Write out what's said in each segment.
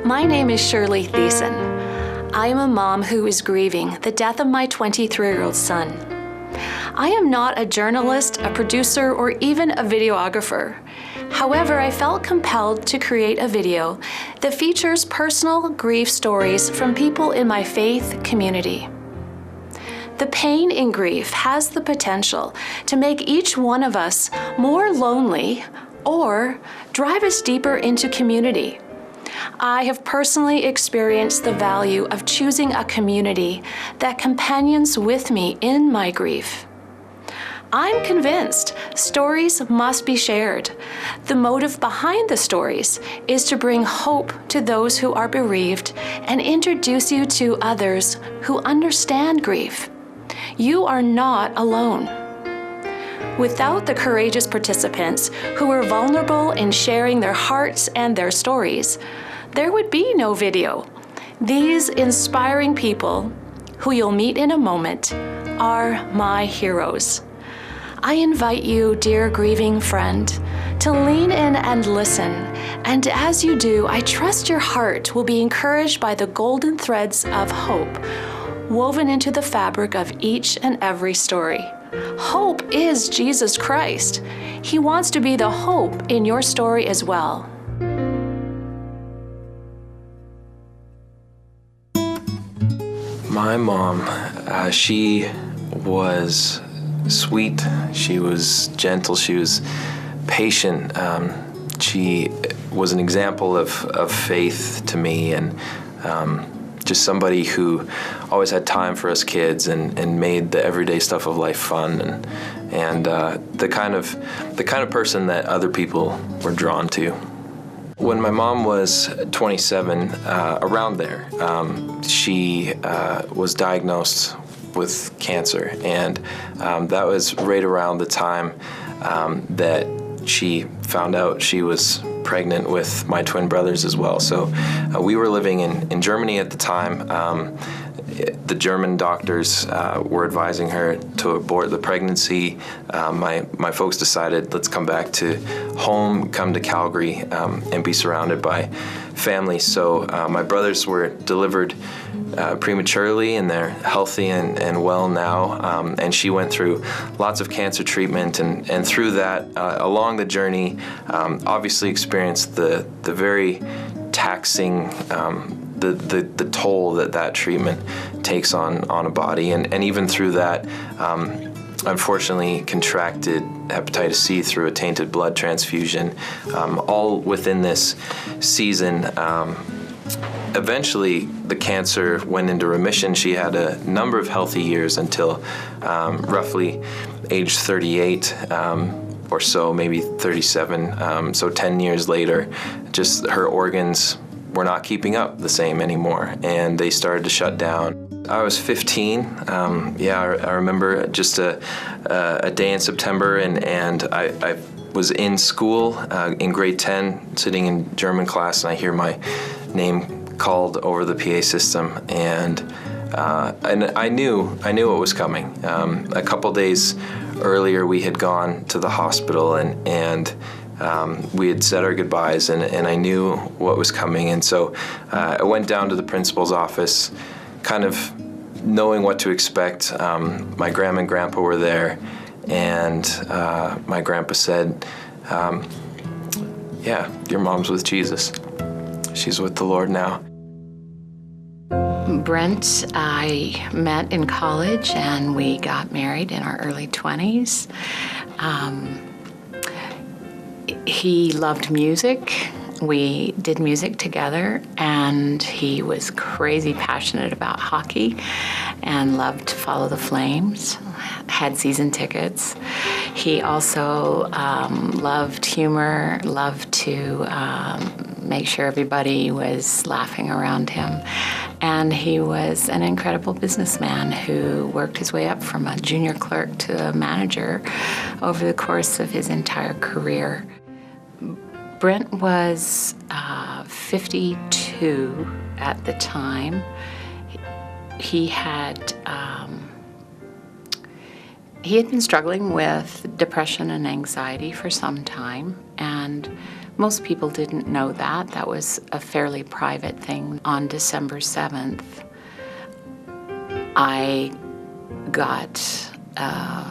My name is Shirley Thiessen. I am a mom who is grieving the death of my 23-year-old son. I am not a journalist, a producer, or even a videographer. However, I felt compelled to create a video that features personal grief stories from people in my faith community. The pain in grief has the potential to make each one of us more lonely or drive us deeper into community. I have personally experienced the value of choosing a community that companions with me in my grief. I'm convinced stories must be shared. The motive behind the stories is to bring hope to those who are bereaved and introduce you to others who understand grief. You are not alone. Without the courageous participants who were vulnerable in sharing their hearts and their stories, there would be no video. These inspiring people, who you'll meet in a moment, are my heroes. I invite you, dear grieving friend, to lean in and listen, and as you do, I trust your heart will be encouraged by the golden threads of hope woven into the fabric of each and every story. Hope is Jesus Christ. He wants to be the hope in your story as well. My mom, she was sweet, she was gentle, she was patient. She was an example of faith to me, and just somebody who always had time for us kids and made the everyday stuff of life fun, and the kind of person that other people were drawn to. When my mom was 27, around there, she was diagnosed with cancer, and that was right around the time that she found out she was pregnant with my twin brothers as well. So we were living in Germany at the time. The German doctors were advising her to abort the pregnancy. My folks decided, let's come back to home, come to Calgary, and be surrounded by family. So my brothers were delivered prematurely, and they're healthy and well now. And she went through lots of cancer treatment, and through that, along the journey, obviously experienced the very taxing, the toll that treatment takes on a body, and even through that, unfortunately contracted hepatitis C through a tainted blood transfusion, all within this season. Eventually, the cancer went into remission. She had a number of healthy years until roughly age 38 or so, maybe 37. So 10 years later, just her organs were not keeping up the same anymore, and they started to shut down. I was 15. I remember just a day in September, and I was in school in grade 10, sitting in German class, and I hear my name called over the PA system, and I knew what was coming. A couple days earlier, we had gone to the hospital, and we had said our goodbyes, and I knew what was coming. And so I went down to the principal's office, kind of knowing what to expect. My grandma and grandpa were there, and my grandpa said, yeah, your mom's with Jesus. She's with the Lord now. Brent, I met in college, and we got married in our early 20s. He loved music. We did music together, and he was crazy passionate about hockey and loved to follow the Flames, had season tickets. He also loved humor, loved to make sure everybody was laughing around him. And he was an incredible businessman who worked his way up from a junior clerk to a manager over the course of his entire career. Brent was 52 at the time. He had been struggling with depression and anxiety for some time, and Most people didn't know that. That was a fairly private thing. On December 7th, I got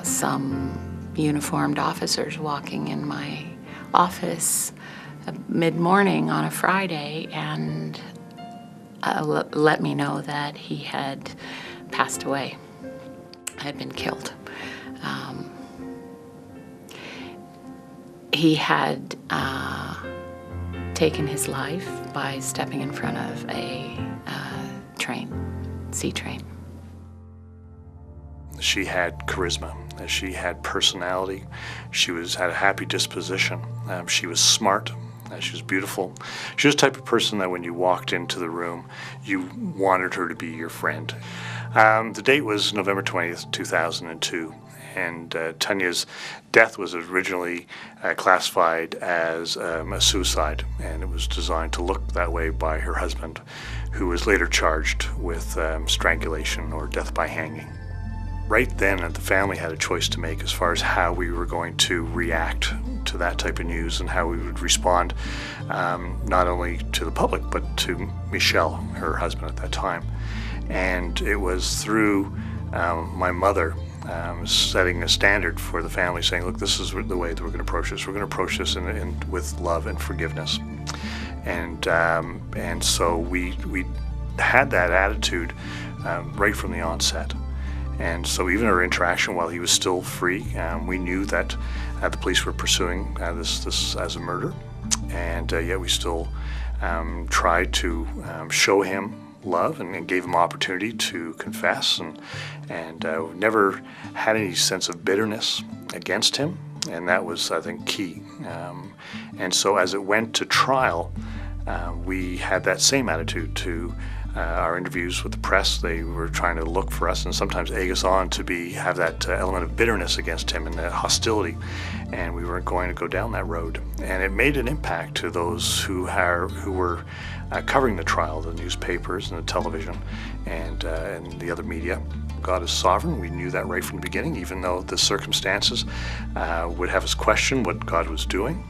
some uniformed officers walking in my office mid-morning on a Friday and let me know that he had passed away, had been killed. He had taken his life by stepping in front of a C train. She had charisma. She had personality. She had a happy disposition. She was smart. She was beautiful. She was the type of person that when you walked into the room, you wanted her to be your friend. The date was November 20th, 2002. And Tanya's death was originally classified as a suicide, and it was designed to look that way by her husband, who was later charged with strangulation or death by hanging. Right then, the family had a choice to make as far as how we were going to react to that type of news and how we would respond, not only to the public, but to Michelle, her husband at that time. And it was through my mother setting a standard for the family, saying, look, this is the way that we're going to approach this. We're going to approach this with love and forgiveness. And so we had that attitude right from the onset. And so even our interaction while he was still free, we knew that the police were pursuing this as a murder. And yet we still tried to show him love and gave him opportunity to confess, and never had any sense of bitterness against him, and that was, I think, key. And so as it went to trial, we had that same attitude to our interviews with the press. They were trying to look for us and sometimes egg us on to have that element of bitterness against him and that hostility, and we weren't going to go down that road. And it made an impact to those who were covering the trial, the newspapers and the television and the other media. God is sovereign. We knew that right from the beginning, even though the circumstances would have us question what God was doing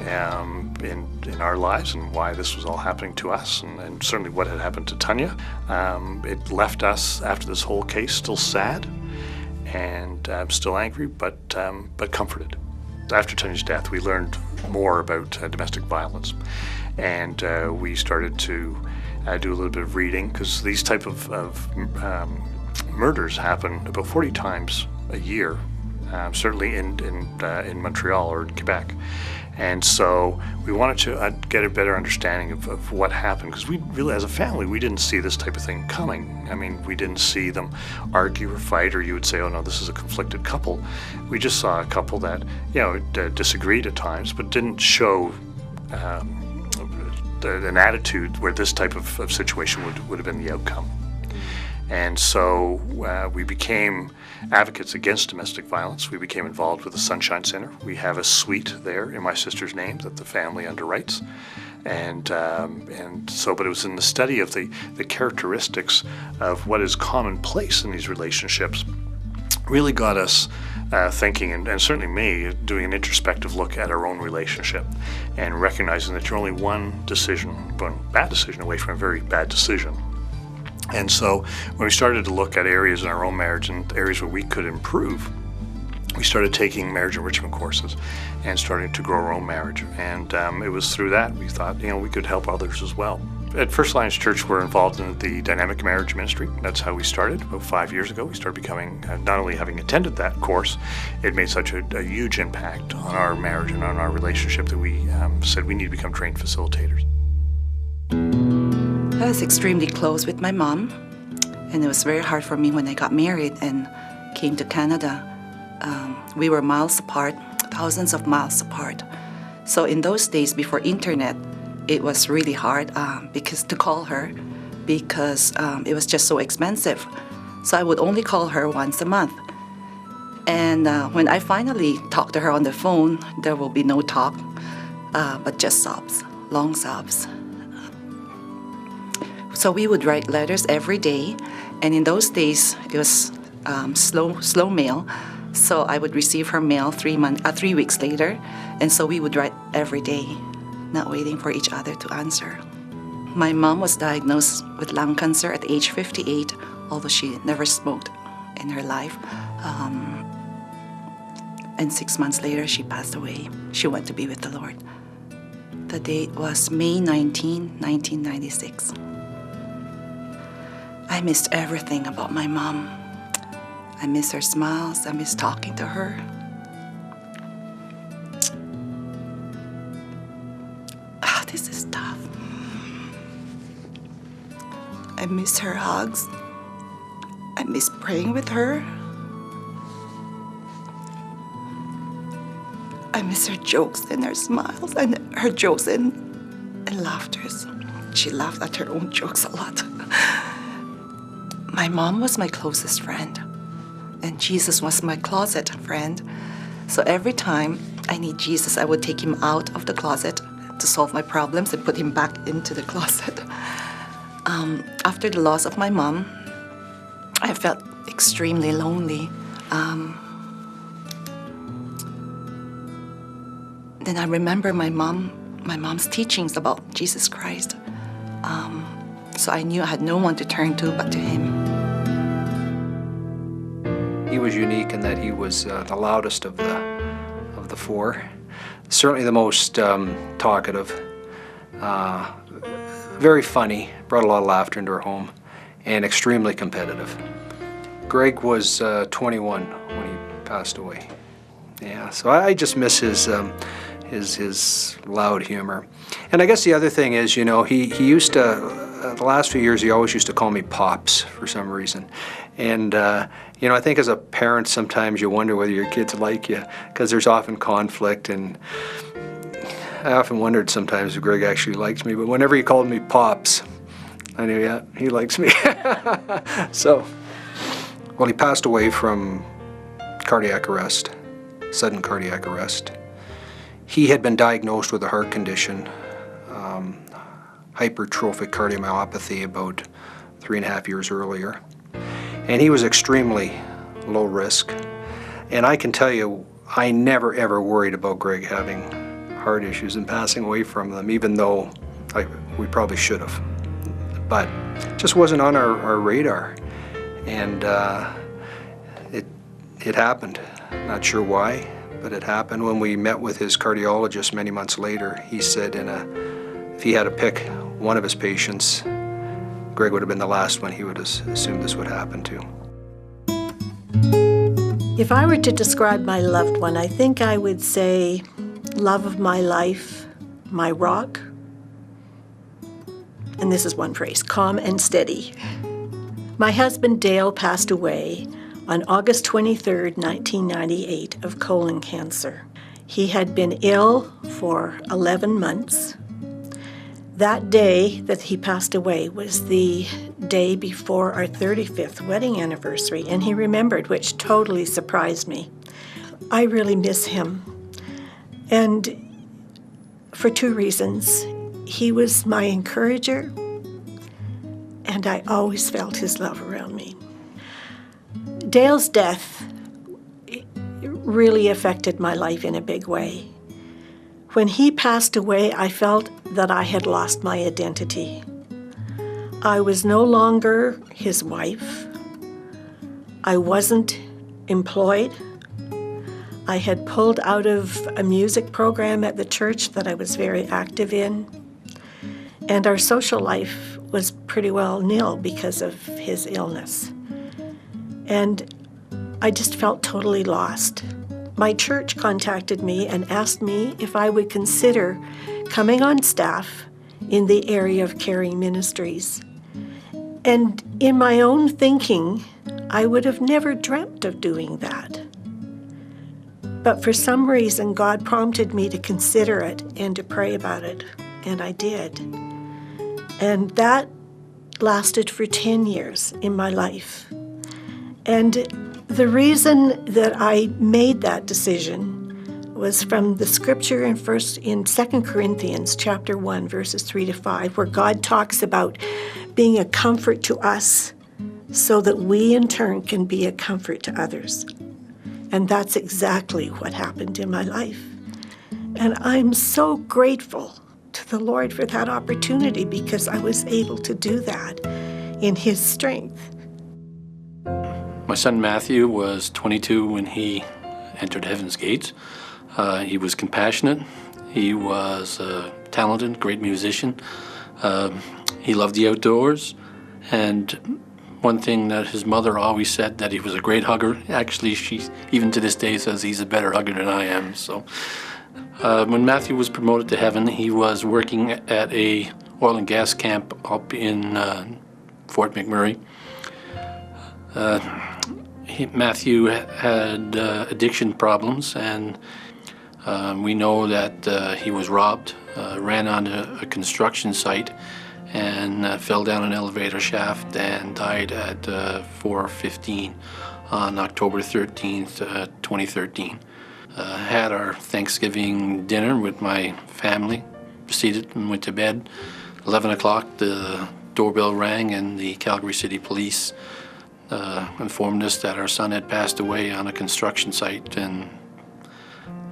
in our lives and why this was all happening to us, and certainly what had happened to Tanya. It left us, after this whole case, still sad and still angry, but comforted. After Tanya's death, we learned more about domestic violence, and we started to do a little bit of reading, because these type of murders happen about 40 times a year, certainly in Montreal or in Quebec. And so we wanted to get a better understanding of what happened, because we really, as a family, we didn't see this type of thing coming. I mean, we didn't see them argue or fight, or you would say, oh no, this is a conflicted couple. We just saw a couple that, disagreed at times, but didn't show an attitude where this type of situation would have been the outcome. And so we became advocates against domestic violence. We became involved with the Sunshine Center. We have a suite there in my sister's name that the family underwrites. And so, but it was in the study of the characteristics of what is commonplace in these relationships really got us thinking, and certainly me, doing an introspective look at our own relationship and recognizing that you're only one bad decision away from a very bad decision. And so when we started to look at areas in our own marriage and areas where we could improve, we started taking marriage enrichment courses and starting to grow our own marriage. And it was through that we thought, we could help others as well. At First Alliance Church, we're involved in the dynamic marriage ministry. That's how we started. About 5 years ago, we started becoming, not only having attended that course, it made such a huge impact on our marriage and on our relationship that we said we need to become trained facilitators. I was extremely close with my mom, and it was very hard for me when I got married and came to Canada. We were miles apart, thousands of miles apart. So in those days before internet, it was really hard because to call her, because it was just so expensive. So I would only call her once a month. And when I finally talked to her on the phone, there will be no talk, but just sobs, long sobs. So we would write letters every day, and in those days it was slow mail. So I would receive her mail 3 weeks later, and so we would write every day. not waiting for each other to answer. My mom was diagnosed with lung cancer at age 58, although she never smoked in her life. And 6 months later, she passed away. She went to be with the Lord. The date was May 19, 1996. I missed everything about my mom. I miss her smiles. I miss talking to her. This is tough. I miss her hugs. I miss praying with her. I miss her jokes and her smiles and her jokes and laughters. She laughed at her own jokes a lot. My mom was my closest friend, and Jesus was my closet friend. So every time I need Jesus, I would take him out of the closet to solve my problems and put him back into the closet. After the loss of my mom, I felt extremely lonely. Then I remember my mom's teachings about Jesus Christ. So I knew I had no one to turn to but to him. He was unique in that he was the loudest of the four. Certainly the most talkative, very funny, brought a lot of laughter into our home, and extremely competitive. Greg was 21 when he passed away. Yeah, so I just miss his loud humor. And I guess the other thing is, he used to, the last few years, he always used to call me Pops for some reason. And, I think as a parent, sometimes you wonder whether your kids like you, because there's often conflict. And I often wondered sometimes if Greg actually likes me, but whenever he called me Pops, I knew, yeah, he likes me. So, well, he passed away from cardiac arrest, sudden cardiac arrest. He had been diagnosed with a heart condition, hypertrophic cardiomyopathy, about 3.5 years earlier. And he was extremely low risk. And I can tell you, I never ever worried about Greg having heart issues and passing away from them, even though we probably should have. But it just wasn't on our radar. And it happened. Not sure why, but it happened. When we met with his cardiologist many months later, he said if he had to pick one of his patients, Greg would have been the last one he would assume this would happen to. If I were to describe my loved one, I think I would say love of my life, my rock, and this is one phrase, calm and steady. My husband Dale passed away on August 23rd, 1998, of colon cancer. He had been ill for 11 months. That day that he passed away was the day before our 35th wedding anniversary, and he remembered, which totally surprised me. I really miss him, and for two reasons. He was my encourager, and I always felt his love around me. Dale's death really affected my life in a big way. When he passed away, I felt that I had lost my identity. I was no longer his wife. I wasn't employed. I had pulled out of a music program at the church that I was very active in. And our social life was pretty well nil because of his illness. And I just felt totally lost. My church contacted me and asked me if I would consider coming on staff in the area of caring ministries. And in my own thinking, I would have never dreamt of doing that. But for some reason, God prompted me to consider it and to pray about it, and I did. And that lasted for 10 years in my life. And the reason that I made that decision was from the scripture in 2 Corinthians chapter 1, verses 3-5, where God talks about being a comfort to us so that we in turn can be a comfort to others. And that's exactly what happened in my life. And I'm so grateful the Lord for that opportunity because I was able to do that in His strength. My son Matthew was 22 when he entered Heaven's Gates. He was compassionate. He was talented, great musician. He loved the outdoors. And one thing that his mother always said, that he was a great hugger. Actually, she even to this day says he's a better hugger than I am. So when Matthew was promoted to heaven, he was working at a oil and gas camp up in Fort McMurray. Matthew had addiction problems, and we know that he was robbed, ran onto a construction site, and fell down an elevator shaft and died at 4:15 on October 13th, 2013. Had our Thanksgiving dinner with my family, proceeded and went to bed. 11 o'clock, the doorbell rang, and the Calgary City Police informed us that our son had passed away on a construction site, and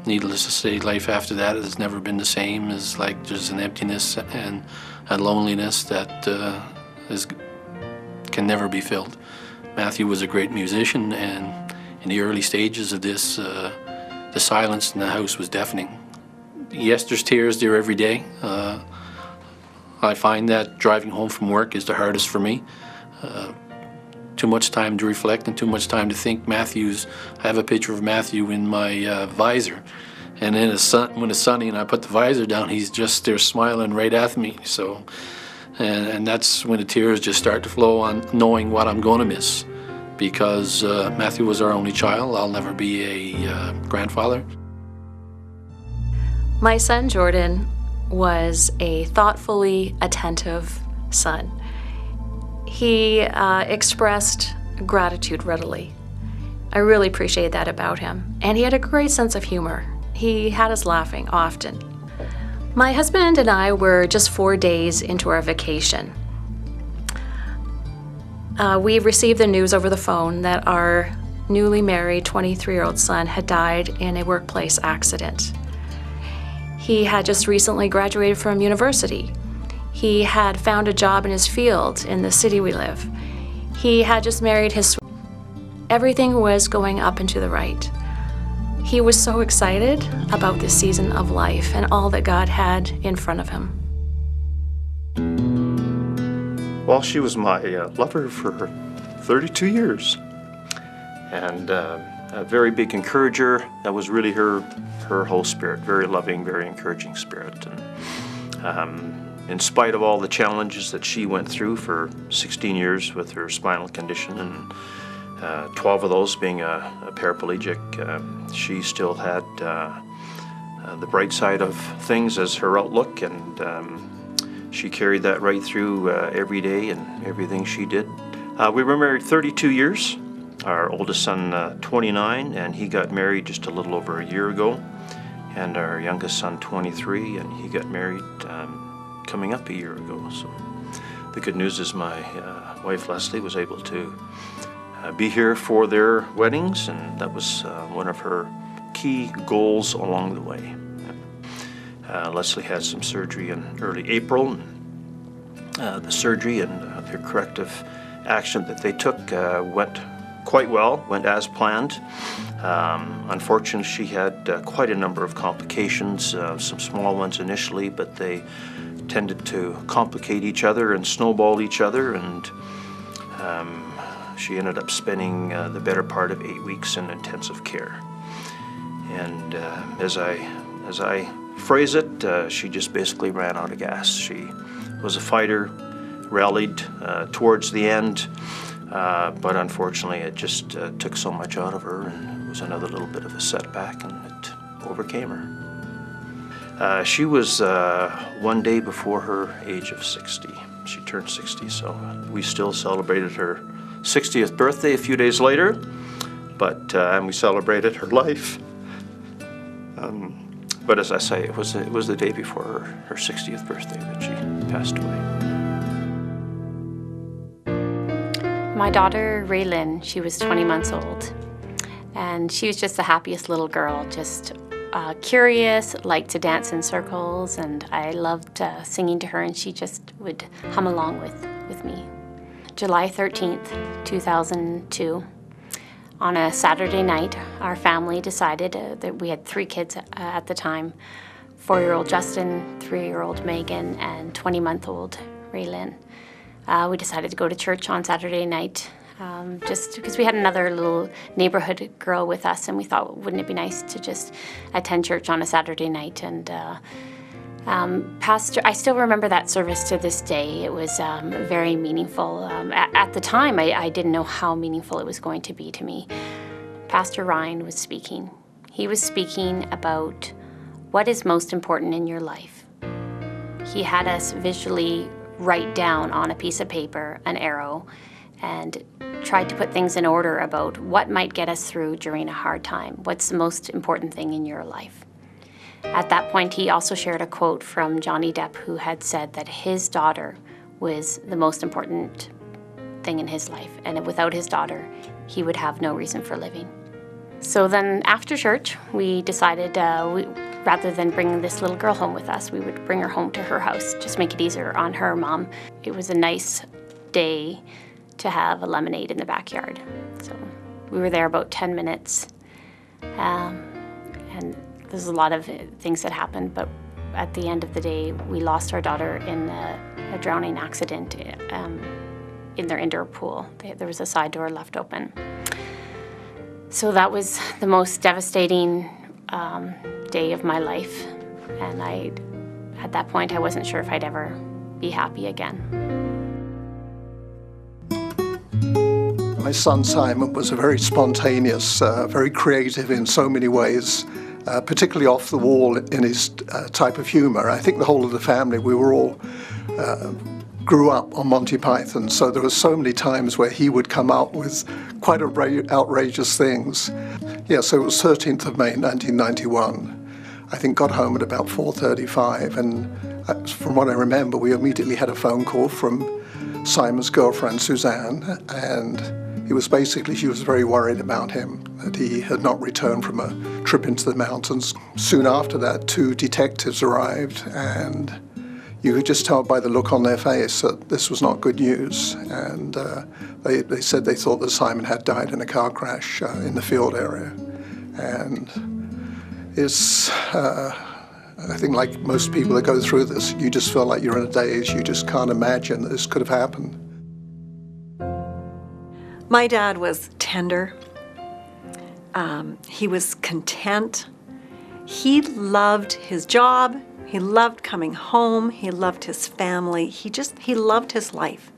needless to say, life after that has never been the same. It's like there's an emptiness and a loneliness that can never be filled. Matthew was a great musician, and in the early stages of this, the silence in the house was deafening. Yes, there's tears there every day. I find that driving home from work is the hardest for me. Too much time to reflect and too much time to think. I have a picture of Matthew in my visor, and then when it's sunny and I put the visor down, he's just there smiling right at me. So, and that's when the tears just start to flow on knowing what I'm going to miss, because Matthew was our only child. I'll never be a grandfather. My son Jordan was a thoughtfully attentive son. He expressed gratitude readily. I really appreciate that about him. And he had a great sense of humor. He had us laughing often. My husband and I were just 4 days into our vacation. We received the news over the phone that our newly married 23-year-old son had died in a workplace accident. He had just recently graduated from university. He had found a job in his field in the city we live. He had just married his... Everything was going up and to the right. He was so excited about this season of life and all that God had in front of him. Well, she was my lover for 32 years, and a very big encourager. That was really her whole spirit, very loving, very encouraging spirit. And in spite of all the challenges that she went through for 16 years with her spinal condition, and 12 of those being a paraplegic, she still had the bright side of things as her outlook, and she carried that right through every day and everything she did. We were married 32 years. Our oldest son 29, and he got married just a little over a year ago. And our youngest son 23, and he got married coming up a year ago. So the good news is my wife Leslie was able to be here for their weddings, and that was one of her key goals along the way. Leslie had some surgery in early April. The surgery and the corrective action that they took went quite well, went as planned. Unfortunately, she had quite a number of complications, some small ones initially, but they tended to complicate each other and snowball each other, and she ended up spending the better part of 8 weeks in intensive care. And as I phrase it, she just basically ran out of gas. She was a fighter, rallied towards the end, but unfortunately it just took so much out of her, and it was another little bit of a setback, and it overcame her. She was 1 day before her age of 60. She turned 60, so we still celebrated her 60th birthday a few days later, but and we celebrated her life. But as I say, it was the day before her 60th birthday that she passed away. My daughter, Raylyn, she was 20 months old, and she was just the happiest little girl, just curious, liked to dance in circles, and I loved singing to her, and she just would hum along with me. July 13th, 2002, on a Saturday night, our family decided that we had 3 kids at the time, 4-year-old Justin, 3-year-old Megan, and 20-month-old Raylyn. We decided to go to church on Saturday night, just because we had another little neighborhood girl with us, and we thought, wouldn't it be nice to just attend church on a Saturday night? And I still remember that service to this day. It was very meaningful. At the time, I didn't know how meaningful it was going to be to me. Pastor Ryan was speaking. He was speaking about what is most important in your life. He had us visually write down on a piece of paper an arrow and tried to put things in order about what might get us through during a hard time. What's the most important thing in your life? At that point, he also shared a quote from Johnny Depp, who had said that his daughter was the most important thing in his life, and without his daughter, he would have no reason for living. So then after church, we decided rather than bring this little girl home with us, we would bring her home to her house, just make it easier on her mom. It was a nice day to have a lemonade in the backyard. So we were there about 10 minutes, and there's a lot of things that happened, but at the end of the day, we lost our daughter in a drowning accident in their indoor pool. There was a side door left open. So that was the most devastating day of my life, and at that point, I wasn't sure if I'd ever be happy again. My son Simon was a very spontaneous, very creative in so many ways, particularly off the wall in his type of humor. I think the whole of the family, we were all grew up on Monty Python, so there were so many times where he would come out with quite outrageous things. Yeah, so it was 13th of May 1991. I think got home at about 4:35, and from what I remember, we immediately had a phone call from Simon's girlfriend, Suzanne, and it was basically, she was very worried about him, that he had not returned from a trip into the mountains. Soon after that, 2 detectives arrived, and you could just tell by the look on their face that this was not good news. And they said they thought that Simon had died in a car crash in the field area. And it's, I think like most people that go through this, you just feel like you're in a daze. You just can't imagine that this could have happened. My dad was tender. He was content. He loved his job. He loved coming home. He loved his family. He loved his life.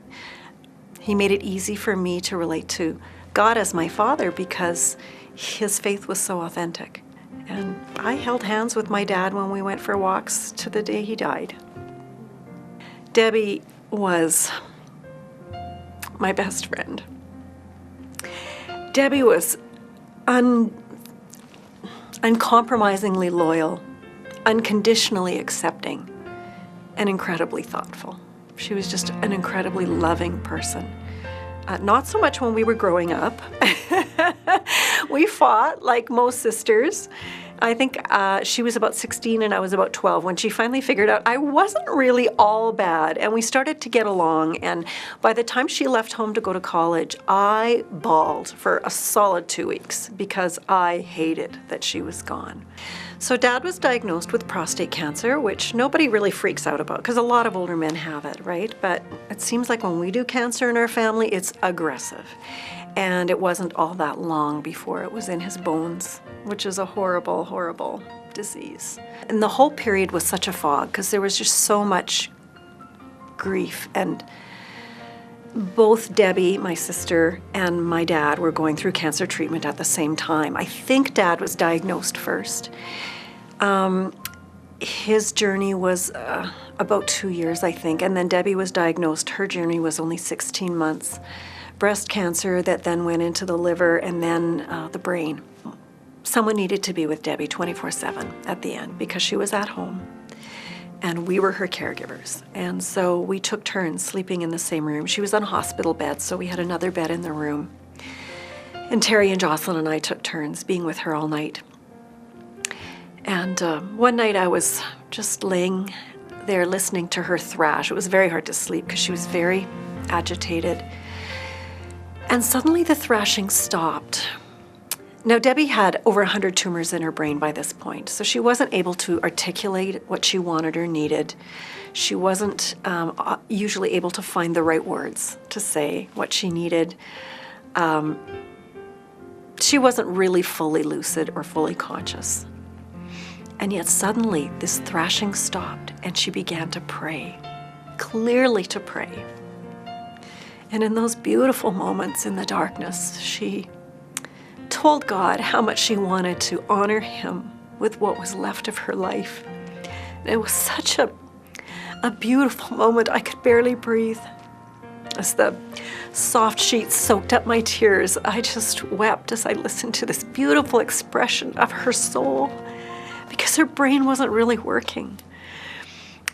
He made it easy for me to relate to God as my father because his faith was so authentic. And I held hands with my dad when we went for walks to the day he died. Debbie was my best friend. Debbie was uncompromisingly loyal, unconditionally accepting, and incredibly thoughtful. She was just an incredibly loving person. Not so much when we were growing up. We fought like most sisters. I think she was about 16 and I was about 12 when she finally figured out I wasn't really all bad, and we started to get along. And by the time she left home to go to college, I bawled for a solid 2 weeks because I hated that she was gone. So Dad was diagnosed with prostate cancer, which nobody really freaks out about because a lot of older men have it, right? But it seems like when we do cancer in our family, it's aggressive. And it wasn't all that long before it was in his bones, which is a horrible, horrible disease. And the whole period was such a fog because there was just so much grief. And both Debbie, my sister, and my dad were going through cancer treatment at the same time. I think Dad was diagnosed first. His journey was about 2 years, I think, and then Debbie was diagnosed. Her journey was only 16 months. Breast cancer that then went into the liver and then the brain. Someone needed to be with Debbie 24/7 at the end because she was at home and we were her caregivers. And so we took turns sleeping in the same room. She was on a hospital bed, so we had another bed in the room. And Terry and Jocelyn and I took turns being with her all night. And one night I was just laying there listening to her thrash. It was very hard to sleep because she was very agitated. And suddenly the thrashing stopped. Now, Debbie had over 100 tumors in her brain by this point, so she wasn't able to articulate what she wanted or needed. She wasn't usually able to find the right words to say what she needed. She wasn't really fully lucid or fully conscious. And yet suddenly this thrashing stopped and she began to pray, clearly to pray. And in those beautiful moments in the darkness, she told God how much she wanted to honor him with what was left of her life. And it was such a beautiful moment. I could barely breathe. As the soft sheets soaked up my tears, I just wept as I listened to this beautiful expression of her soul, because her brain wasn't really working.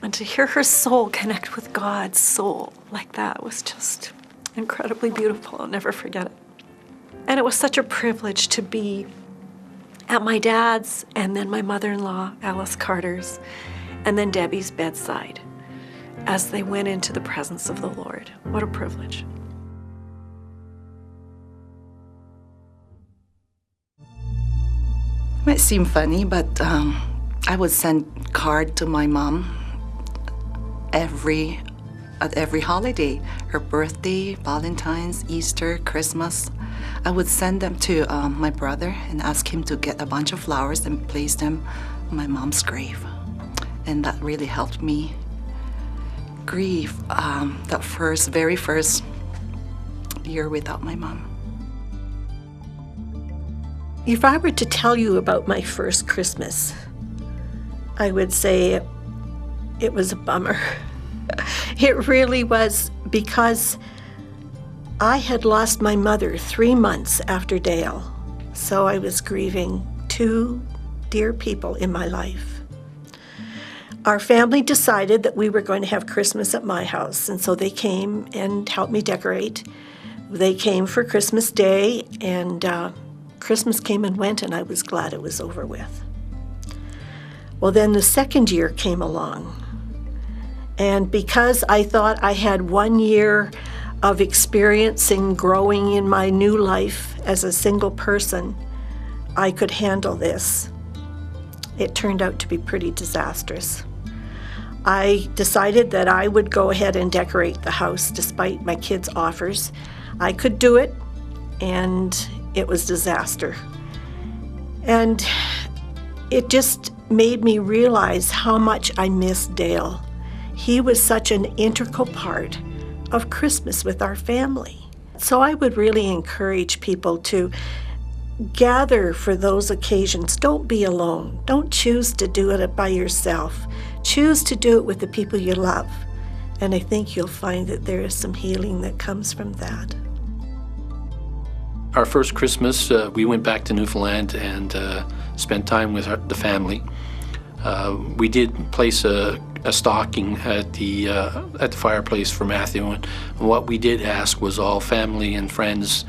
And to hear her soul connect with God's soul like that was just incredibly beautiful. I'll never forget it. And it was such a privilege to be at my dad's and then my mother-in-law, Alice Carter's, and then Debbie's bedside as they went into the presence of the Lord. What a privilege. It might seem funny, but I would send card to my mom at every holiday, her birthday, Valentine's, Easter, Christmas. I would send them to my brother and ask him to get a bunch of flowers and place them on my mom's grave. And that really helped me grieve that very first year without my mom. If I were to tell you about my first Christmas, I would say it was a bummer. It really was, because I had lost my mother 3 months after Dale, so I was grieving 2 dear people in my life. Our family decided that we were going to have Christmas at my house, and so they came and helped me decorate. They came for Christmas Day, and Christmas came and went, and I was glad it was over with. Well, then the second year came along, and because I thought I had 1 year of experience in growing in my new life as a single person, I could handle this. It turned out to be pretty disastrous. I decided that I would go ahead and decorate the house despite my kids' offers. I could do it, and it was disaster. And it just made me realize how much I missed Dale. He was such an integral part of Christmas with our family. So I would really encourage people to gather for those occasions. Don't be alone. Don't choose to do it by yourself. Choose to do it with the people you love. And I think you'll find that there is some healing that comes from that. Our first Christmas, we went back to Newfoundland and spent time with the family. We did place a stocking at the fireplace for Matthew, and what we did ask was all family and friends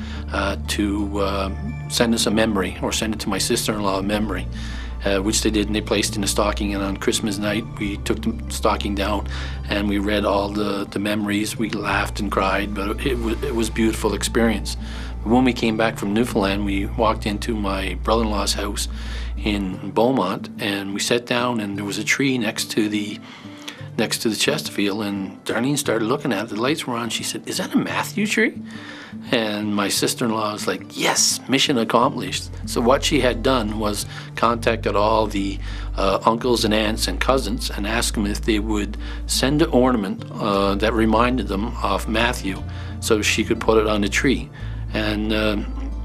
to send us a memory, or send it to my sister-in-law a memory, which they did, and they placed in a stocking. And on Christmas night, we took the stocking down and we read all the memories. We laughed and cried, but it was a beautiful experience. When we came back from Newfoundland, we walked into my brother-in-law's house in Beaumont, and we sat down, and there was a tree next to the Chesterfield, and Darlene started looking at it. The lights were on. She said, "Is that a Matthew tree?" And my sister-in-law was like, "Yes, mission accomplished." So what she had done was contacted all the uncles and aunts and cousins and asked them if they would send an ornament that reminded them of Matthew, so she could put it on the tree. And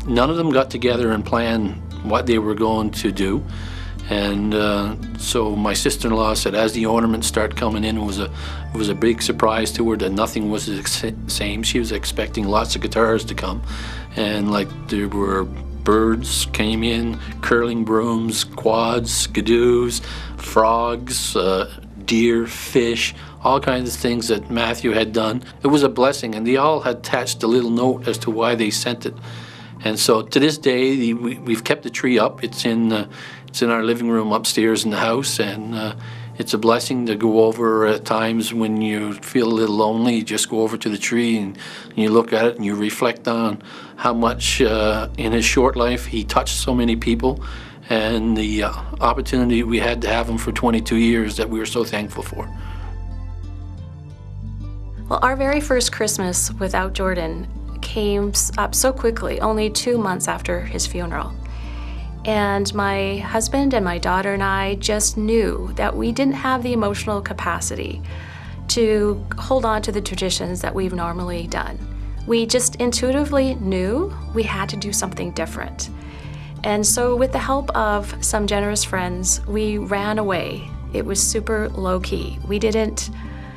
none of them got together and planned what they were going to do. And so my sister-in-law said, as the ornaments started coming in, it was a big surprise to her that nothing was the same. She was expecting lots of guitars to come, and like there were birds came in, curling brooms, quads, skidoos, frogs, deer, fish, all kinds of things that Matthew had done. It was a blessing, and they all had attached a little note as to why they sent it. And so to this day, we've kept the tree up. It's in our living room upstairs in the house, and it's a blessing to go over at times when you feel a little lonely. You just go over to the tree and you look at it and you reflect on how much in his short life he touched so many people, and the opportunity we had to have him for 22 years that we were so thankful for. Well, our very first Christmas without Jordan came up so quickly, only 2 months after his funeral. And my husband and my daughter and I just knew that we didn't have the emotional capacity to hold on to the traditions that we've normally done. We just intuitively knew we had to do something different. And so with the help of some generous friends, we ran away. It was super low-key. We didn't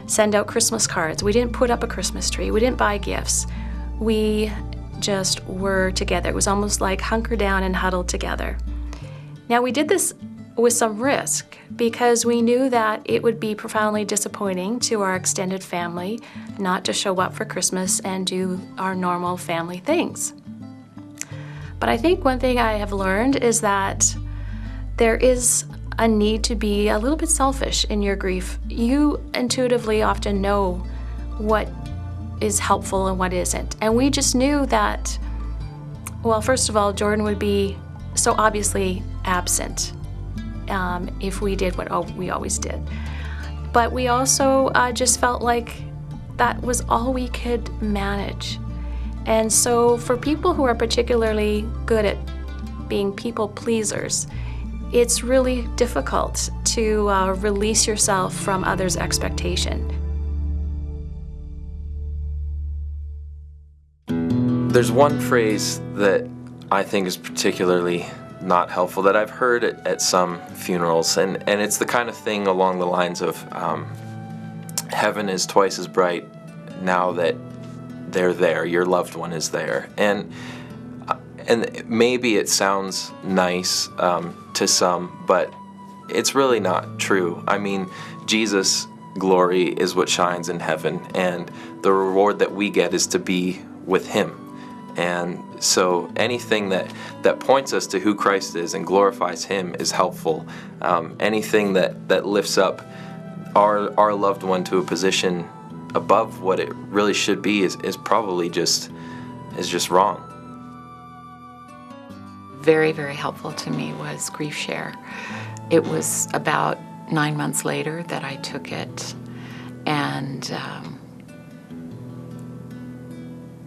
send out Christmas cards. We didn't put up a Christmas tree. We didn't buy gifts. We just were together. It was almost like hunker down and huddle together. Now, we did this with some risk because we knew that it would be profoundly disappointing to our extended family not to show up for Christmas and do our normal family things. But I think one thing I have learned is that there is a need to be a little bit selfish in your grief. You intuitively often know what is helpful and what isn't. And we just knew that, well, first of all, Jordan would be so obviously absent if we did what we always did. But we also just felt like that was all we could manage. And so for people who are particularly good at being people pleasers, it's really difficult to release yourself from others' expectation. There's one phrase that I think is particularly not helpful that I've heard at some funerals, and it's the kind of thing along the lines of heaven is twice as bright now that they're there, your loved one is there. And maybe it sounds nice to some, but it's really not true. I mean, Jesus' glory is what shines in heaven, and the reward that we get is to be with him. And so anything that points us to who Christ is and glorifies him is helpful. Anything that lifts up our loved one to a position above what it really should be is probably just wrong. Very, very helpful to me was Grief Share. It was about 9 months later that I took it, and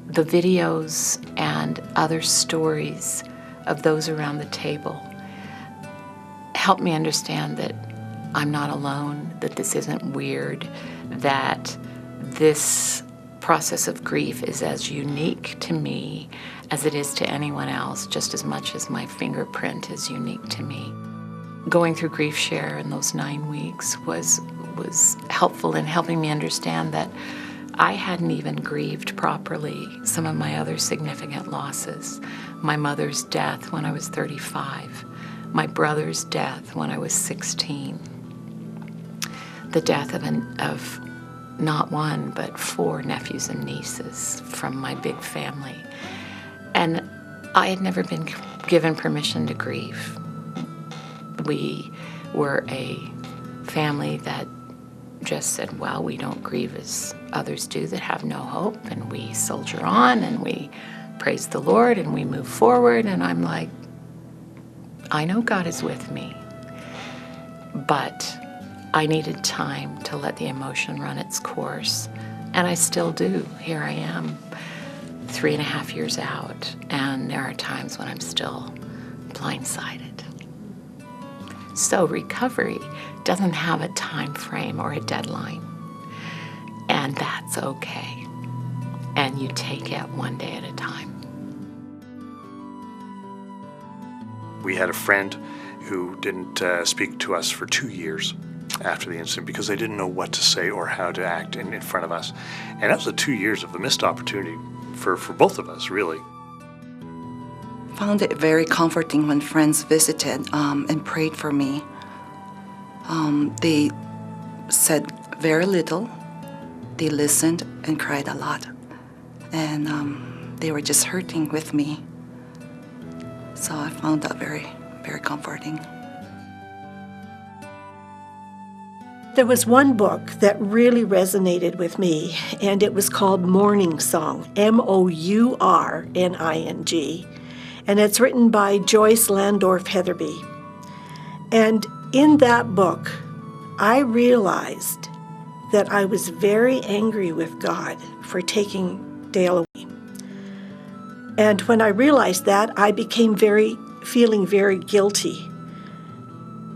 the videos and other stories of those around the table helped me understand that I'm not alone, that this isn't weird, that this process of grief is as unique to me as it is to anyone else, just as much as my fingerprint is unique to me. Going through Grief Share in those 9 weeks was helpful in helping me understand that I hadn't even grieved properly some of my other significant losses. My mother's death when I was 35, my brother's death when I was 16, the death of not one, but 4 nephews and nieces from my big family. And I had never been given permission to grieve. We were a family that just said, well, we don't grieve as others do that have no hope, and we soldier on and we praise the Lord and we move forward. And I'm like, I know God is with me, but I needed time to let the emotion run its course, and I still do. Here I am, 3.5 years out, and there are times when I'm still blindsided. So recovery doesn't have a time frame or a deadline, and that's okay. And you take it one day at a time. We had a friend who didn't speak to us for 2 years after the incident because they didn't know what to say or how to act in front of us. And that was the 2 years of a missed opportunity for both of us, really. Found it very comforting when friends visited and prayed for me. They said very little. They listened and cried a lot. And they were just hurting with me. So I found that very, very comforting. There was one book that really resonated with me, and it was called Morning Song, Mourning, and it's written by Joyce Landorf Heatherby. And in that book, I realized that I was very angry with God for taking Dale away. And when I realized that, I became feeling very guilty.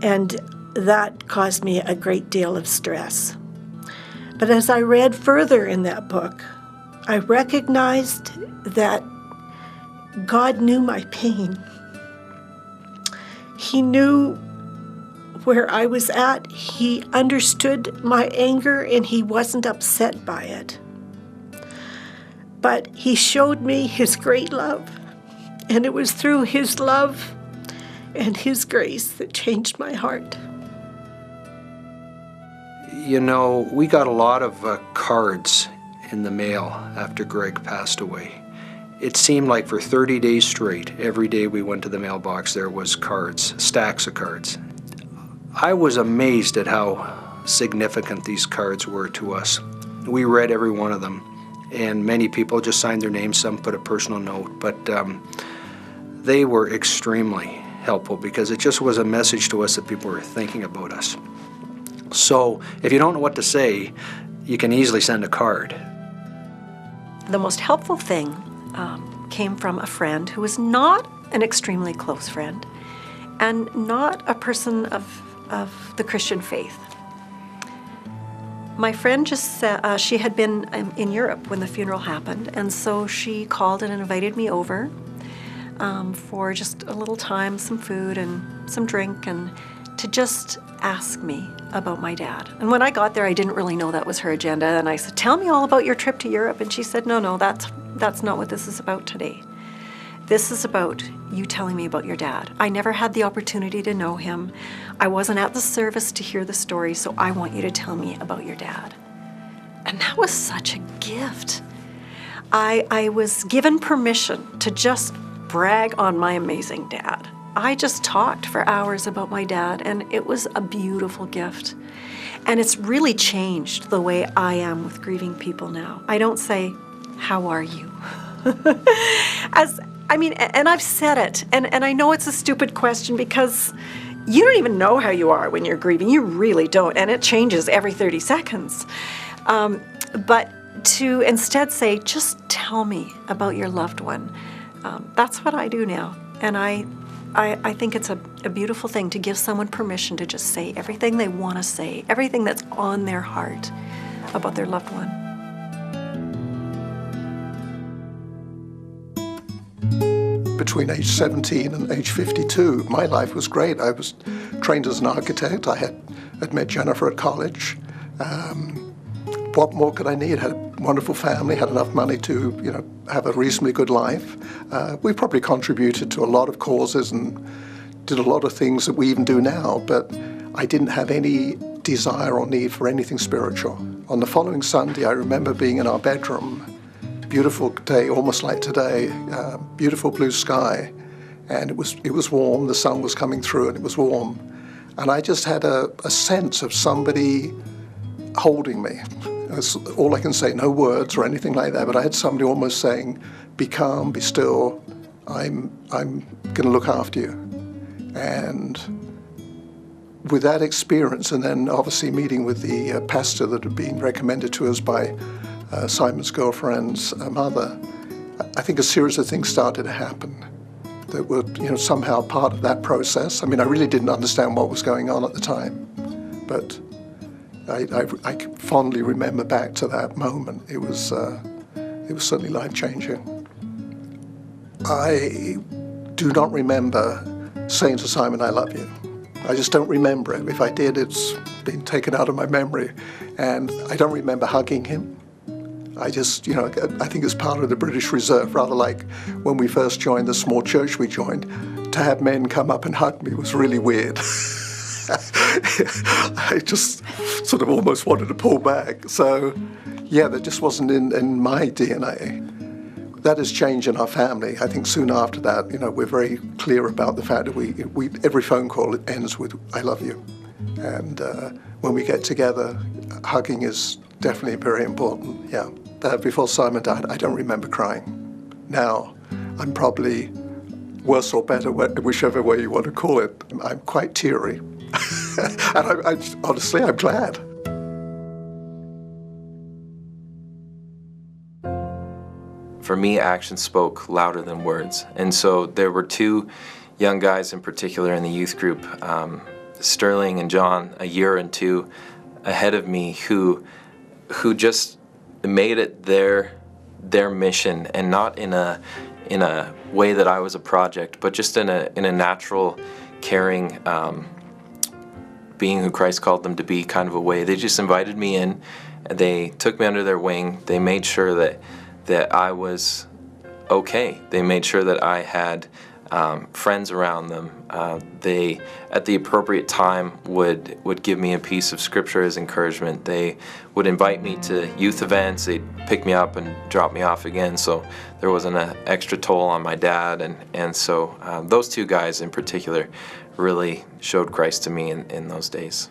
And that caused me a great deal of stress. But as I read further in that book, I recognized that God knew my pain. He knew where I was at. He understood my anger, and he wasn't upset by it. But he showed me his great love, and it was through his love and his grace that changed my heart. You know, we got a lot of cards in the mail after Greg passed away. It seemed like for 30 days straight, every day we went to the mailbox, there was cards, stacks of cards. I was amazed at how significant these cards were to us. We read every one of them, and many people just signed their names, some put a personal note, but they were extremely helpful because it just was a message to us that people were thinking about us. So if you don't know what to say, you can easily send a card. The most helpful thing came from a friend who was not an extremely close friend and not a person of the Christian faith. My friend just said she had been in Europe when the funeral happened, and so she called and invited me over for just a little time, some food and some drink, and to just ask me about my dad. And when I got there, I didn't really know that was her agenda, and I said, "Tell me all about your trip to Europe." And she said, No, that's not what this is about today. This is about you telling me about your dad. I never had the opportunity to know him. I wasn't at the service to hear the story, so I want you to tell me about your dad. And that was such a gift. I was given permission to just brag on my amazing dad. I just talked for hours about my dad, and it was a beautiful gift. And it's really changed the way I am with grieving people now. I don't say, "How are you?" And I've said it, and I know it's a stupid question because you don't even know how you are when you're grieving. You really don't, and it changes every 30 seconds. But to instead say, "Just tell me about your loved one," that's what I do now. And I think it's a beautiful thing to give someone permission to just say everything they want to say, everything that's on their heart about their loved one. Between age 17 and age 52, my life was great. I was trained as an architect. I had met Jennifer at college. What more could I need? Had a wonderful family, had enough money to, have a reasonably good life. We probably contributed to a lot of causes and did a lot of things that we even do now, but I didn't have any desire or need for anything spiritual. On the following Sunday, I remember being in our bedroom, beautiful day, almost like today, beautiful blue sky, and it was warm, the sun was coming through and it was warm, and I just had a sense of somebody holding me. That's all I can say, no words or anything like that, but I had somebody almost saying, "Be calm, be still, I'm going to look after you." And with that experience, and then obviously meeting with the pastor that had been recommended to us by Simon's girlfriend's mother, I think a series of things started to happen that were, somehow part of that process. I mean, I really didn't understand what was going on at the time, but I fondly remember back to that moment. It was certainly life-changing. I do not remember saying to Simon, "I love you." I just don't remember it. If I did, it's been taken out of my memory. And I don't remember hugging him. I just, I think it's part of the British Reserve, rather like when we first joined the small church we joined, to have men come up and hug me was really weird. I just sort of almost wanted to pull back. So, yeah, that just wasn't in my DNA. that has changed in our family. I think soon after that, we're very clear about the fact that every phone call ends with "I love you," and when we get together, hugging is definitely very important. Yeah. Before Simon died, I don't remember crying. Now, I'm probably worse or better, whichever way you want to call it. I'm quite teary, and honestly, I'm glad. For me, action spoke louder than words. And so there were two young guys in particular in the youth group, Sterling and John, a year and two ahead of me, who just made it their mission, and not in a way that I was a project, but just in a natural, caring, being who Christ called them to be kind of a way. They just invited me in, and they took me under their wing. They made sure that I was okay. They made sure that I had friends around them. They, at the appropriate time, would give me a piece of scripture as encouragement. They would invite me to youth events. They'd pick me up and drop me off again, so there wasn't an extra toll on my dad. And so those two guys in particular really showed Christ to me in those days.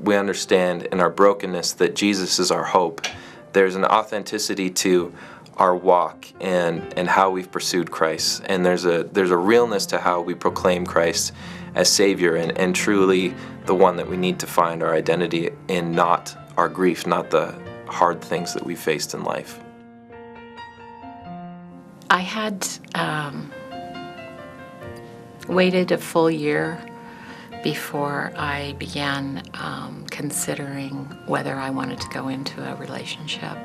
We understand in our brokenness that Jesus is our hope. There's an authenticity to our walk and how we've pursued Christ, and there's a realness to how we proclaim Christ as Savior and truly the one that we need to find our identity in, not our grief, not the hard things that we faced in life. I had waited a full year before I began considering whether I wanted to go into a relationship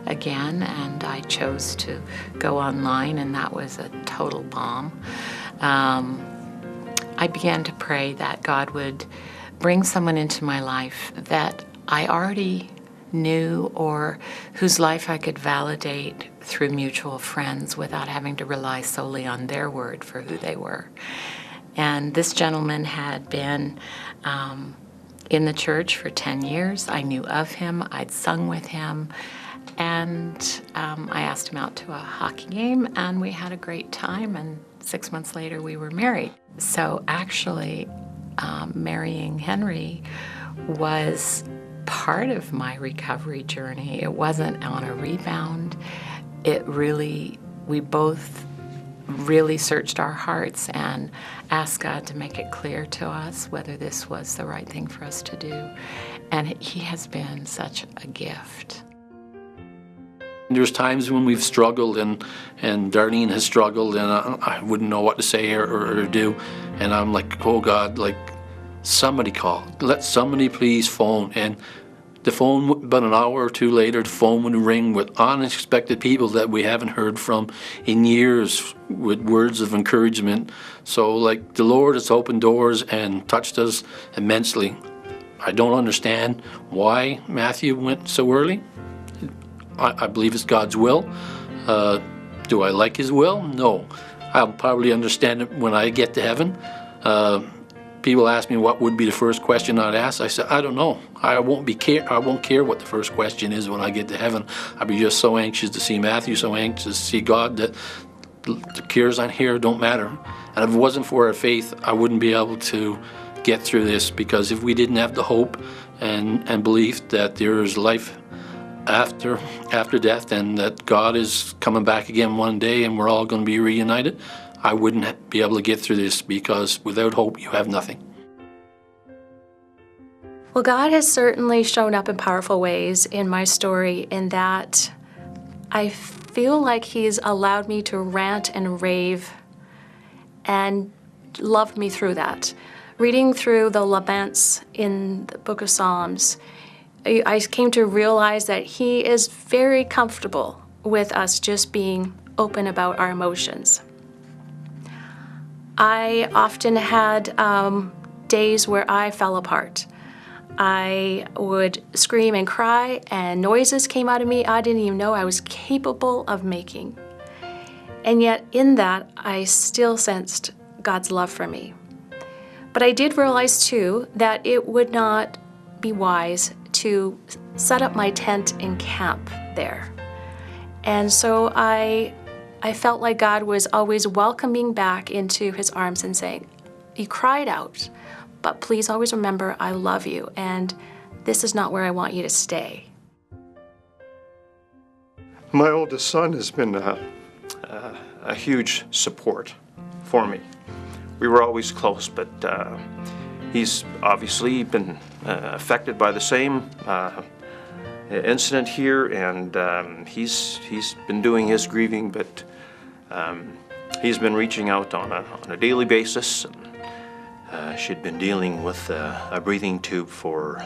again, and I chose to go online, and that was a total bomb. I began to pray that God would bring someone into my life that I already knew, or whose life I could validate through mutual friends without having to rely solely on their word for who they were. And this gentleman had been in the church for 10 years. I knew of him. I'd sung with him. And I asked him out to a hockey game, and we had a great time. And 6 months later, we were married. So actually, marrying Henry was part of my recovery journey. It wasn't on a rebound. We both really searched our hearts and asked God to make it clear to us whether this was the right thing for us to do. And He has been such a gift. There's times when we've struggled, and Darlene has struggled, and I wouldn't know what to say or do. And I'm like, oh God, like, somebody call. Let somebody please phone. And the phone, about an hour or two later, the phone would ring with unexpected people that we haven't heard from in years, with words of encouragement. So, like, the Lord has opened doors and touched us immensely. I don't understand why Matthew went so early. I believe it's God's will. Do I like His will? No. I'll probably understand it when I get to heaven. People ask me what would be the first question I'd ask. I said, I don't know. I won't care what the first question is when I get to heaven. I'd be just so anxious to see Matthew, so anxious to see God, that the cares on here don't matter. And if it wasn't for our faith, I wouldn't be able to get through this, because if we didn't have the hope and belief that there is life after death, and that God is coming back again one day and we're all going to be reunited, I wouldn't be able to get through this, because without hope, you have nothing. Well, God has certainly shown up in powerful ways in my story, in that I feel like He's allowed me to rant and rave and loved me through that. Reading through the laments in the book of Psalms, I came to realize that He is very comfortable with us just being open about our emotions. I often had days where I fell apart. I would scream and cry, and noises came out of me I didn't even know I was capable of making. And yet in that, I still sensed God's love for me. But I did realize too that it would not be wise to set up my tent and camp there. And so I I felt like God was always welcoming back into his arms and saying, you cried out, but please always remember I love you, and this is not where I want you to stay. My oldest son has been a huge support for me. We were always close, but he's obviously been affected by the same incident here, and he's been doing his grieving, but he's been reaching out on a daily basis. She'd been dealing with a breathing tube for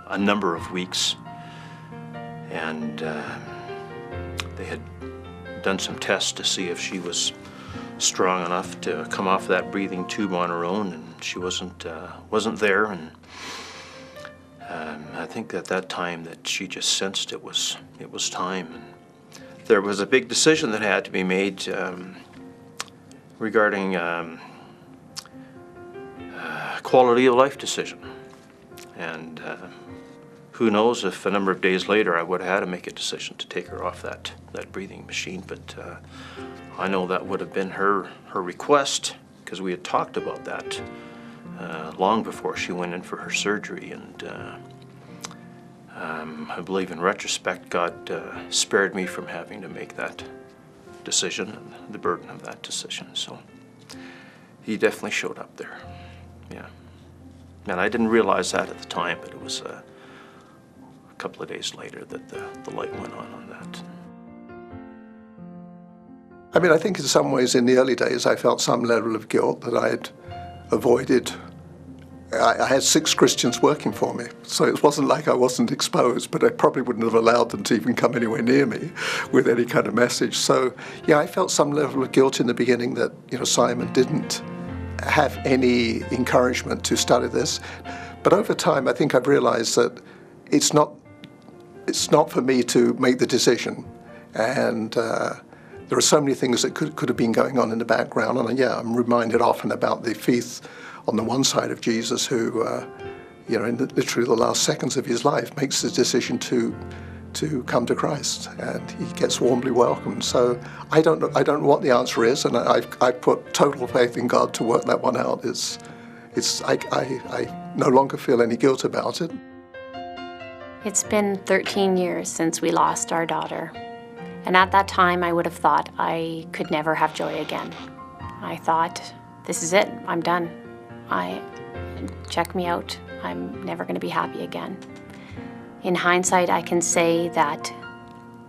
a number of weeks, and they had done some tests to see if she was strong enough to come off that breathing tube on her own, and she wasn't there. And I think at that time that she just sensed it was time. And there was a big decision that had to be made regarding quality of life decision. And who knows if a number of days later I would have had to make a decision to take her off that breathing machine, but I know that would have been her request, because we had talked about that long before she went in for her surgery. And I believe in retrospect God spared me from having to make that decision and the burden of that decision. So he definitely showed up there, yeah. And I didn't realize that at the time, but it was a couple of days later that the light went on that. I mean, I think in some ways in the early days I felt some level of guilt that I had avoided. I had 6 Christians working for me, so it wasn't like I wasn't exposed, but I probably wouldn't have allowed them to even come anywhere near me with any kind of message. So, yeah, I felt some level of guilt in the beginning that, Simon didn't have any encouragement to study this. But over time, I think I've realized that it's not for me to make the decision. And there are so many things that could have been going on in the background. And yeah, I'm reminded often about the thief on the one side of Jesus who, in literally the last seconds of his life, makes the decision to come to Christ, and he gets warmly welcomed. So I don't know what the answer is, and I've put total faith in God to work that one out. I no longer feel any guilt about it. It's been 13 years since we lost our daughter. And at that time, I would have thought I could never have joy again. I thought, this is it, I'm done. Check me out, I'm never going to be happy again. In hindsight, I can say that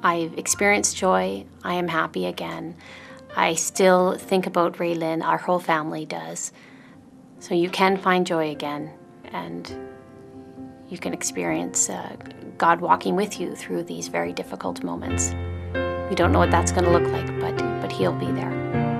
I've experienced joy, I am happy again. I still think about Raylyn, our whole family does. So you can find joy again, and you can experience God walking with you through these very difficult moments. We don't know what that's going to look like, but He'll be there.